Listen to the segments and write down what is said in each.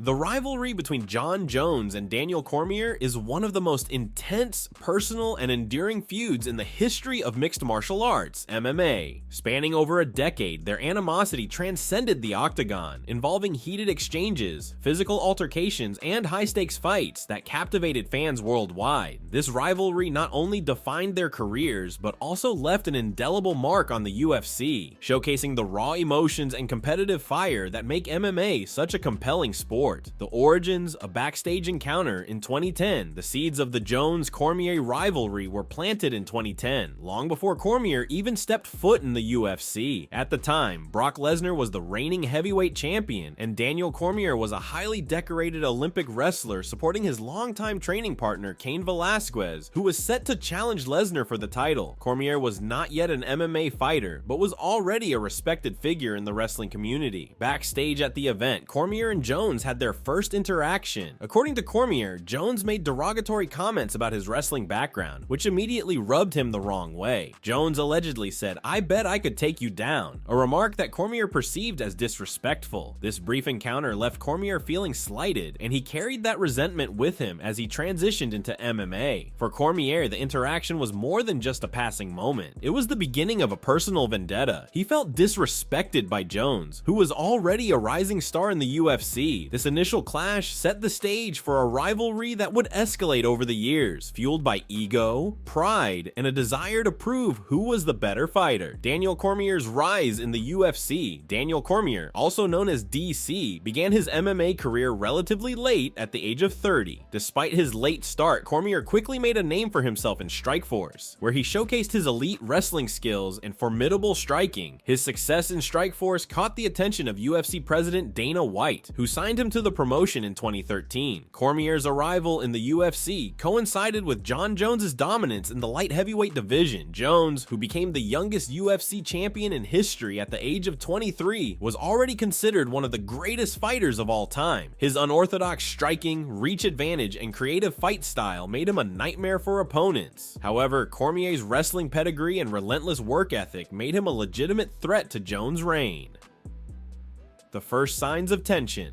The rivalry between Jon Jones and Daniel Cormier is one of the most intense, personal, and enduring feuds in the history of mixed martial arts, MMA. Spanning over a decade, their animosity transcended the octagon, involving heated exchanges, physical altercations, and high-stakes fights that captivated fans worldwide. This rivalry not only defined their careers, but also left an indelible mark on the UFC, showcasing the raw emotions and competitive fire that make MMA such a compelling sport. The origins, a backstage encounter in 2010. The seeds of the Jones-Cormier rivalry were planted in 2010, long before Cormier even stepped foot in the UFC. At the time, Brock Lesnar was the reigning heavyweight champion, and Daniel Cormier was a highly decorated Olympic wrestler supporting his longtime training partner Cain Velasquez, who was set to challenge Lesnar for the title. Cormier was not yet an MMA fighter, but was already a respected figure in the wrestling community. Backstage at the event, Cormier and Jones had their first interaction. According to Cormier, Jones made derogatory comments about his wrestling background, which immediately rubbed him the wrong way. Jones allegedly said, "I bet I could take you down," a remark that Cormier perceived as disrespectful. This brief encounter left Cormier feeling slighted, and he carried that resentment with him as he transitioned into MMA. For Cormier, the interaction was more than just a passing moment. It was the beginning of a personal vendetta. He felt disrespected by Jones, who was already a rising star in the UFC. This initial clash set the stage for a rivalry that would escalate over the years, fueled by ego, pride, and a desire to prove who was the better fighter. Daniel Cormier's rise in the UFC. Daniel Cormier, also known as DC, began his MMA career relatively late at the age of 30. Despite his late start, Cormier quickly made a name for himself in Strikeforce, where he showcased his elite wrestling skills and formidable striking. His success in Strikeforce caught the attention of UFC president Dana White, who signed him to the promotion in 2013. Cormier's arrival in the UFC coincided with Jon Jones' dominance in the light heavyweight division. Jones, who became the youngest UFC champion in history at the age of 23, was already considered one of the greatest fighters of all time. His unorthodox striking, reach advantage, and creative fight style made him a nightmare for opponents. However, Cormier's wrestling pedigree and relentless work ethic made him a legitimate threat to Jones' reign. The first signs of tension.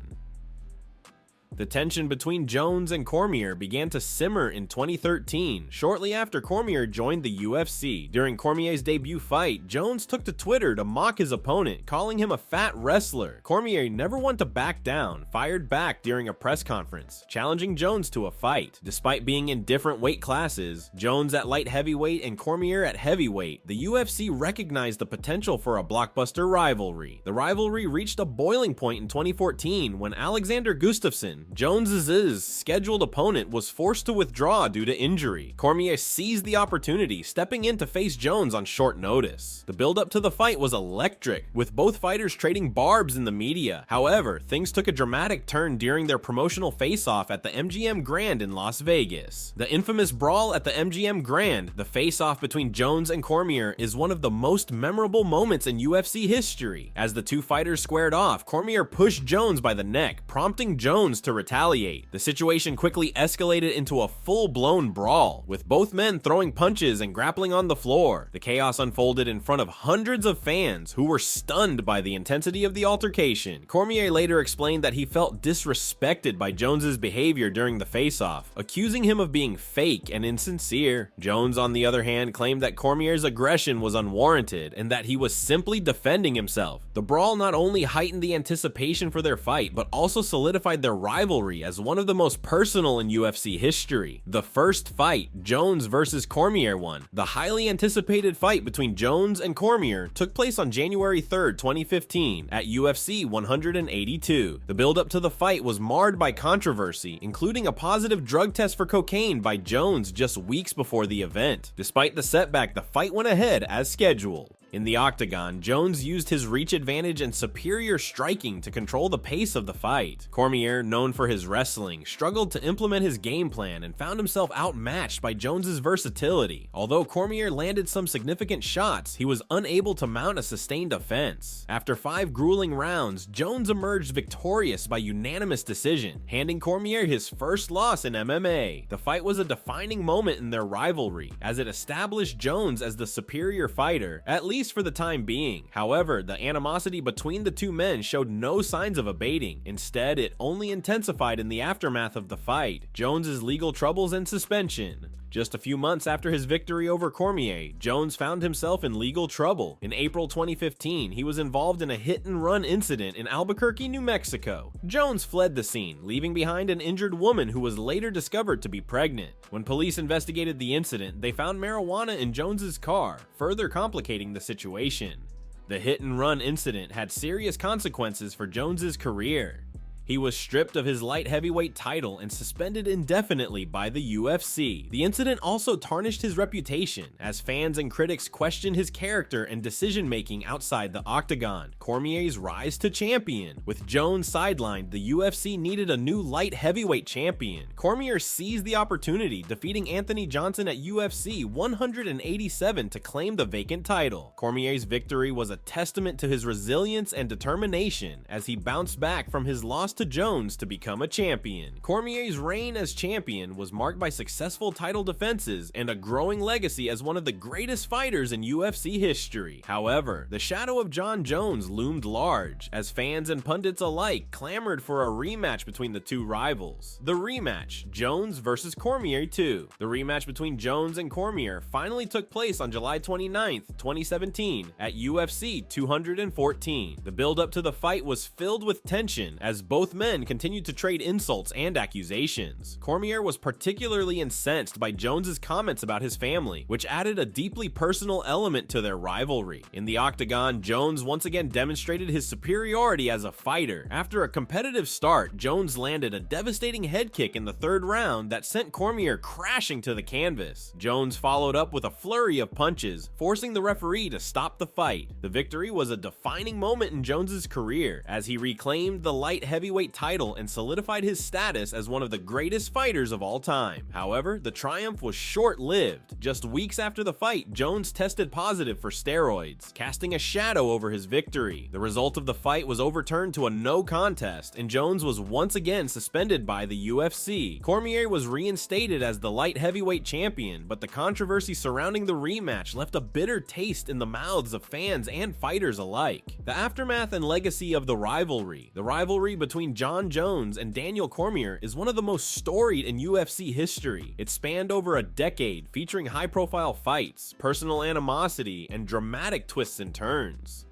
The tension between Jones and Cormier began to simmer in 2013, shortly after Cormier joined the UFC. During Cormier's debut fight, Jones took to Twitter to mock his opponent, calling him a fat wrestler. Cormier, never one to back down, fired back during a press conference, challenging Jones to a fight. Despite being in different weight classes, Jones at light heavyweight and Cormier at heavyweight, the UFC recognized the potential for a blockbuster rivalry. The rivalry reached a boiling point in 2014 when Alexander Gustafsson, Jones's scheduled opponent, was forced to withdraw due to injury. Cormier seized the opportunity, stepping in to face Jones on short notice. The build-up to the fight was electric, with both fighters trading barbs in the media. However, things took a dramatic turn during their promotional face-off at the MGM Grand in Las Vegas. The infamous brawl at the MGM Grand, the face-off between Jones and Cormier, is one of the most memorable moments in UFC history. As the two fighters squared off, Cormier pushed Jones by the neck, prompting Jones to retaliate. The situation quickly escalated into a full-blown brawl, with both men throwing punches and grappling on the floor. The chaos unfolded in front of hundreds of fans who were stunned by the intensity of the altercation. Cormier later explained that he felt disrespected by Jones's behavior during the face-off, accusing him of being fake and insincere. Jones, on the other hand, claimed that Cormier's aggression was unwarranted and that he was simply defending himself. The brawl not only heightened the anticipation for their fight, but also solidified their rivalry as one of the most personal in UFC history. The first fight, Jones versus Cormier, won. The highly anticipated fight between Jones and Cormier took place on January 3rd, 2015 at UFC 182. The build-up to the fight was marred by controversy, including a positive drug test for cocaine by Jones just weeks before the event. Despite the setback, the fight went ahead as scheduled. In the octagon, Jones used his reach advantage and superior striking to control the pace of the fight. Cormier, known for his wrestling, struggled to implement his game plan and found himself outmatched by Jones's versatility. Although Cormier landed some significant shots, he was unable to mount a sustained offense. After 5 grueling rounds, Jones emerged victorious by unanimous decision, handing Cormier his first loss in MMA. The fight was a defining moment in their rivalry, as it established Jones as the superior fighter, at least least for the time being. However, the animosity between the two men showed no signs of abating. Instead, it only intensified in the aftermath of the fight, Jones's legal troubles and suspension. Just a few months after his victory over Cormier, Jones found himself in legal trouble. In April 2015, he was involved in a hit-and-run incident in Albuquerque, New Mexico. Jones fled the scene, leaving behind an injured woman who was later discovered to be pregnant. When police investigated the incident, they found marijuana in Jones's car, further complicating the situation. The hit-and-run incident had serious consequences for Jones's career. He was stripped of his light heavyweight title and suspended indefinitely by the UFC. The incident also tarnished his reputation, as fans and critics questioned his character and decision-making outside the octagon. Cormier's rise to champion. With Jones sidelined, the UFC needed a new light heavyweight champion. Cormier seized the opportunity, defeating Anthony Johnson at UFC 187 to claim the vacant title. Cormier's victory was a testament to his resilience and determination as he bounced back from his loss to Jones to become a champion. Cormier's reign as champion was marked by successful title defenses and a growing legacy as one of the greatest fighters in UFC history. However, the shadow of Jon Jones loomed large, as fans and pundits alike clamored for a rematch between the two rivals. The rematch, Jones vs. Cormier 2. The rematch between Jones and Cormier finally took place on July 29, 2017 at UFC 214. The build-up to the fight was filled with tension as both men continued to trade insults and accusations. Cormier was particularly incensed by Jones's comments about his family, which added a deeply personal element to their rivalry. In the octagon, Jones once again demonstrated his superiority as a fighter. After a competitive start, Jones landed a devastating head kick in the third round that sent Cormier crashing to the canvas. Jones followed up with a flurry of punches, forcing the referee to stop the fight. The victory was a defining moment in Jones's career, as he reclaimed the light heavyweight title and solidified his status as one of the greatest fighters of all time. However, the triumph was short-lived. Just weeks after the fight, Jones tested positive for steroids, casting a shadow over his victory. The result of the fight was overturned to a no contest, and Jones was once again suspended by the UFC. Cormier was reinstated as the light heavyweight champion, but the controversy surrounding the rematch left a bitter taste in the mouths of fans and fighters alike. The aftermath and legacy of the rivalry between Jon Jones and Daniel Cormier is one of the most storied in UFC history. It spanned over a decade, featuring high-profile fights, personal animosity, and dramatic twists and turns.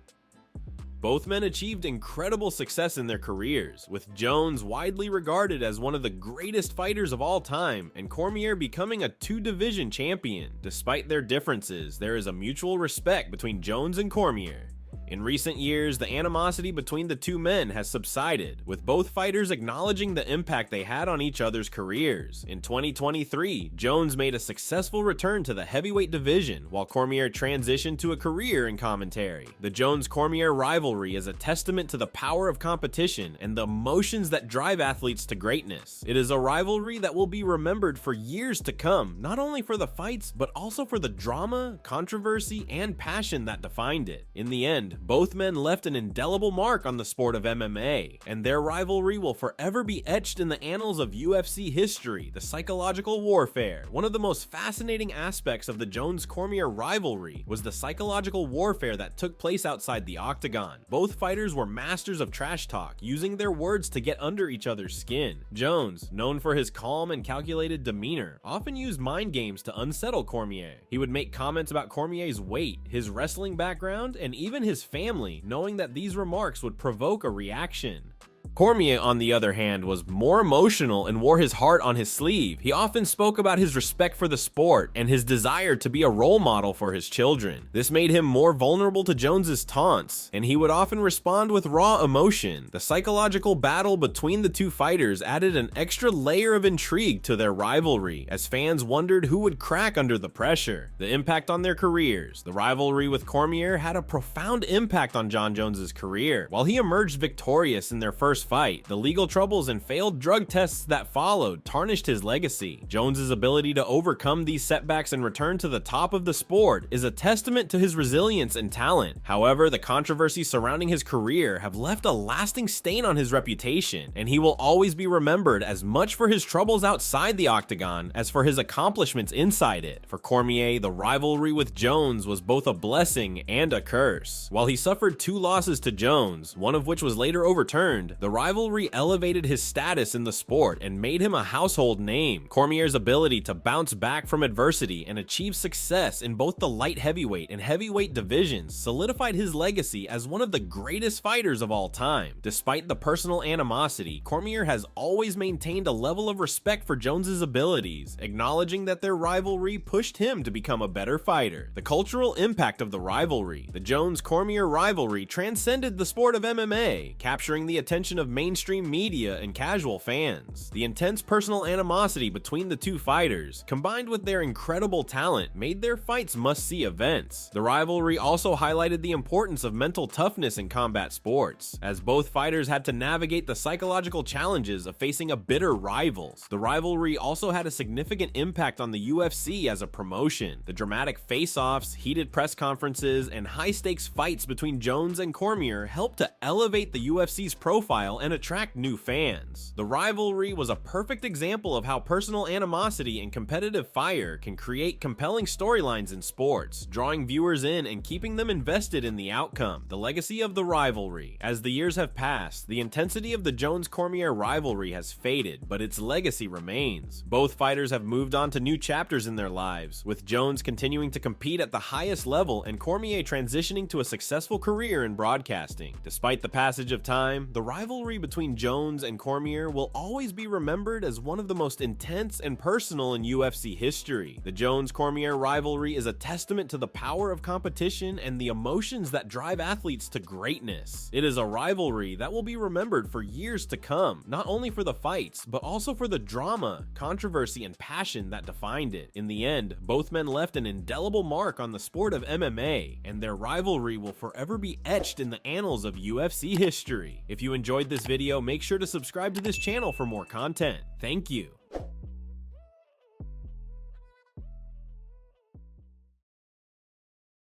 Both men achieved incredible success in their careers, with Jones widely regarded as one of the greatest fighters of all time, and Cormier becoming a two-division champion. Despite their differences, there is a mutual respect between Jones and Cormier. In recent years, the animosity between the two men has subsided, with both fighters acknowledging the impact they had on each other's careers. In 2023, Jones made a successful return to the heavyweight division, while Cormier transitioned to a career in commentary. The Jones-Cormier rivalry is a testament to the power of competition and the emotions that drive athletes to greatness. It is a rivalry that will be remembered for years to come, not only for the fights, but also for the drama, controversy, and passion that defined it. In the end, both men left an indelible mark on the sport of MMA, and their rivalry will forever be etched in the annals of UFC history. The psychological warfare. One of the most fascinating aspects of the Jones-Cormier rivalry was the psychological warfare that took place outside the octagon. Both fighters were masters of trash talk, using their words to get under each other's skin. Jones, known for his calm and calculated demeanor, often used mind games to unsettle Cormier. He would make comments about Cormier's weight, his wrestling background, and even his family, knowing that these remarks would provoke a reaction. Cormier, on the other hand, was more emotional and wore his heart on his sleeve. He often spoke about his respect for the sport and his desire to be a role model for his children. This made him more vulnerable to Jones's taunts, and he would often respond with raw emotion. The psychological battle between the two fighters added an extra layer of intrigue to their rivalry, as fans wondered who would crack under the pressure. The impact on their careers. The rivalry with Cormier had a profound impact on Jon Jones's career. While he emerged victorious in their first first fight, the legal troubles and failed drug tests that followed tarnished his legacy. Jones's ability to overcome these setbacks and return to the top of the sport is a testament to his resilience and talent. However, the controversies surrounding his career have left a lasting stain on his reputation, and he will always be remembered as much for his troubles outside the octagon as for his accomplishments inside it. For Cormier, the rivalry with Jones was both a blessing and a curse. While he suffered 2 losses to Jones, one of which was later overturned, the rivalry elevated his status in the sport and made him a household name. Cormier's ability to bounce back from adversity and achieve success in both the light heavyweight and heavyweight divisions solidified his legacy as one of the greatest fighters of all time. Despite the personal animosity, Cormier has always maintained a level of respect for Jones's abilities, acknowledging that their rivalry pushed him to become a better fighter. The cultural impact of the rivalry. The Jones-Cormier rivalry transcended the sport of MMA, capturing the attention of mainstream media and casual fans. The intense personal animosity between the two fighters, combined with their incredible talent, made their fights must-see events. The rivalry also highlighted the importance of mental toughness in combat sports, as both fighters had to navigate the psychological challenges of facing a bitter rivals. The rivalry also had a significant impact on the UFC as a promotion. The dramatic face-offs, heated press conferences, and high-stakes fights between Jones and Cormier helped to elevate the UFC's profile and attract new fans. The rivalry was a perfect example of how personal animosity and competitive fire can create compelling storylines in sports, drawing viewers in and keeping them invested in the outcome. The legacy of the rivalry. As the years have passed, the intensity of the Jones-Cormier rivalry has faded, but its legacy remains. Both fighters have moved on to new chapters in their lives, with Jones continuing to compete at the highest level and Cormier transitioning to a successful career in broadcasting. Despite the passage of time, the rivalry between Jones and Cormier will always be remembered as one of the most intense and personal in UFC history. The Jones-Cormier rivalry is a testament to the power of competition and the emotions that drive athletes to greatness. It is a rivalry that will be remembered for years to come, not only for the fights, but also for the drama, controversy, and passion that defined it. In the end, both men left an indelible mark on the sport of MMA, and their rivalry will forever be etched in the annals of UFC history. If you enjoyed this video, make sure to subscribe to this channel for more content. Thank you.